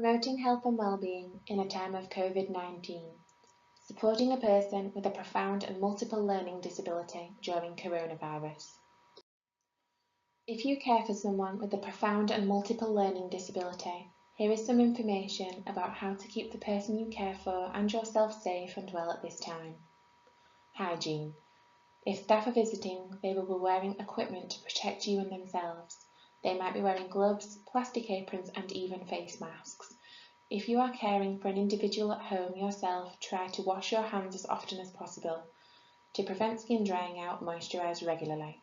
Promoting health and well-being in a time of COVID-19. Supporting a person with a profound and multiple learning disability during coronavirus. If you care for someone with a profound and multiple learning disability, here is some information about how to keep the person you care for and yourself safe and well at this time. Hygiene. If staff are visiting, they will be wearing equipment to protect you and themselves. They might be wearing gloves, plastic aprons and even face masks. If you are caring for an individual at home yourself, try to wash your hands as often as possible. To prevent skin drying out, moisturise regularly.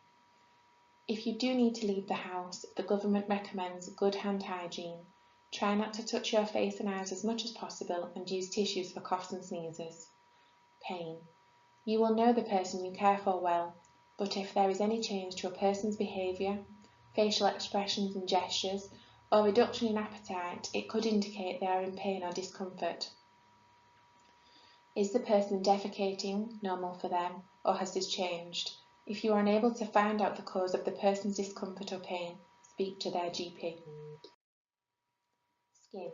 If you do need to leave the house, the government recommends good hand hygiene. Try not to touch your face and eyes as much as possible and use tissues for coughs and sneezes. Pain. You will know the person you care for well, but if there is any change to a person's behaviour, facial expressions and gestures, or reduction in appetite, it could indicate they are in pain or discomfort. Is the person defecating normal for them, or has this changed? If you are unable to find out the cause of the person's discomfort or pain, speak to their GP. Skin.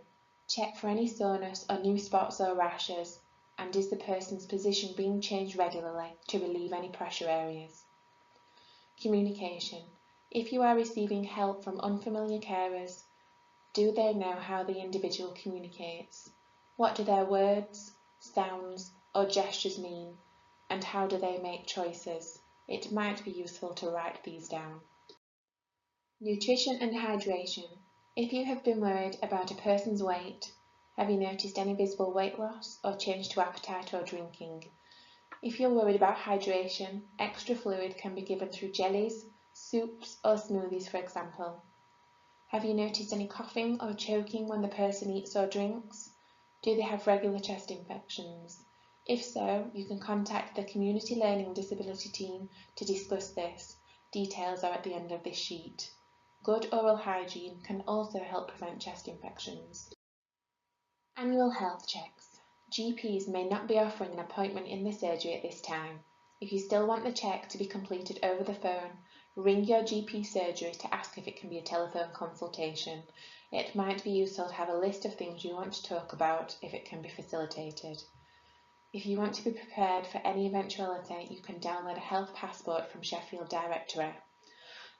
Check for any soreness or new spots or rashes, and is the person's position being changed regularly to relieve any pressure areas. Communication. If you are receiving help from unfamiliar carers, do they know how the individual communicates? What do their words, sounds, or gestures mean, and how do they make choices? It might be useful to write these down. Nutrition and hydration. If you have been worried about a person's weight, have you noticed any visible weight loss or change to appetite or drinking? If you're worried about hydration, extra fluid can be given through jellies, soups or smoothies, for example. Have you noticed any coughing or choking when the person eats or drinks? Do they have regular chest infections? If so, you can contact the Community Learning Disability team to discuss this. Details are at the end of this sheet. Good oral hygiene can also help prevent chest infections. Annual health checks. GPs may not be offering an appointment in the surgery at this time. If you still want the check to be completed over the phone, ring your GP surgery to ask if it can be a telephone consultation. It might be useful to have a list of things you want to talk about if it can be facilitated. If you want to be prepared for any eventuality, you can download a health passport from Sheffield Directory.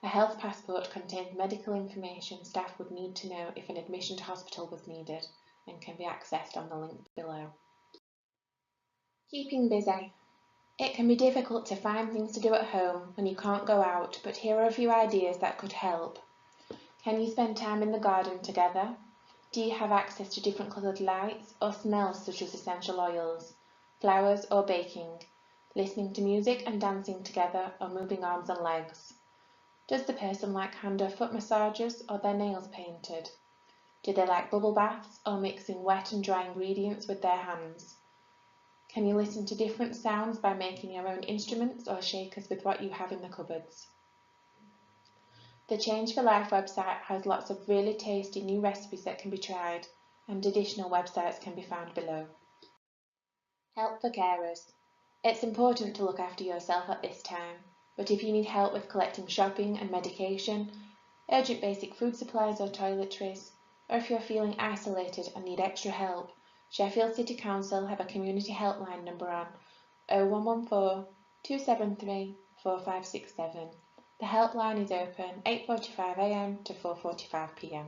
A health passport contains medical information staff would need to know if an admission to hospital was needed and can be accessed on the link below. Keeping busy. It can be difficult to find things to do at home when you can't go out, but here are a few ideas that could help. Can you spend time in the garden together? Do you have access to different coloured lights or smells such as essential oils, flowers or baking, listening to music and dancing together or moving arms and legs? Does the person like hand or foot massages or their nails painted? Do they like bubble baths or mixing wet and dry ingredients with their hands? Can you listen to different sounds by making your own instruments or shakers with what you have in the cupboards? The Change for Life website has lots of really tasty new recipes that can be tried, and additional websites can be found below. Help for carers. It's important to look after yourself at this time, but if you need help with collecting shopping and medication, urgent basic food supplies or toiletries, or if you're feeling isolated and need extra help, Sheffield City Council have a community helpline number on 0114 273 4567. The helpline is open 8:45 AM to 4:45 PM.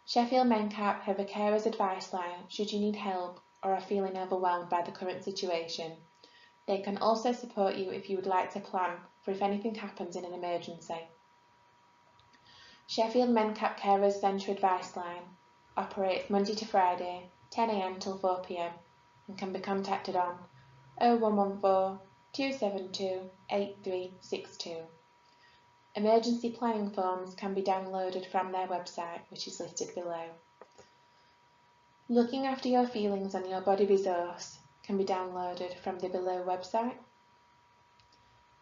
Sheffield MenCap have a carers advice line should you need help or are feeling overwhelmed by the current situation. They can also support you if you would like to plan for if anything happens in an emergency. Sheffield MenCap Carers Centre Advice Line operates Monday to Friday, 10 AM till 4 PM and can be contacted on 0114 272 8362. Emergency planning forms can be downloaded from their website, which is listed below. Looking after your feelings on your body resource can be downloaded from the below website.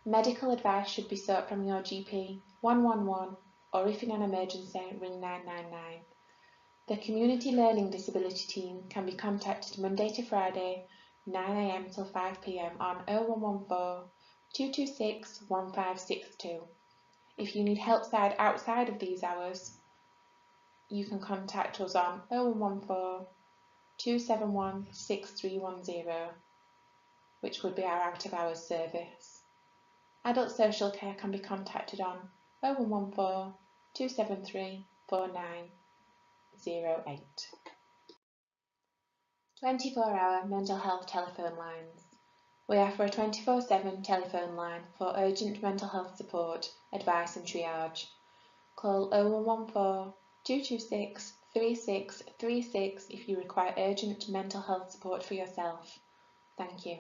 Medical advice should be sought from your GP, 111, or if in an emergency, ring 999. The Community Learning Disability team can be contacted Monday to Friday, 9 AM till 5 PM on 0114 226 1562. If you need help outside of these hours, you can contact us on 0114 271 6310, which would be our out-of-hours service. Adult social care can be contacted on 0114 273 4908. 24-hour mental health telephone lines. We offer a 24/7 telephone line for urgent mental health support, advice and triage. Call 0114 226 3636 if you require urgent mental health support for yourself. Thank you.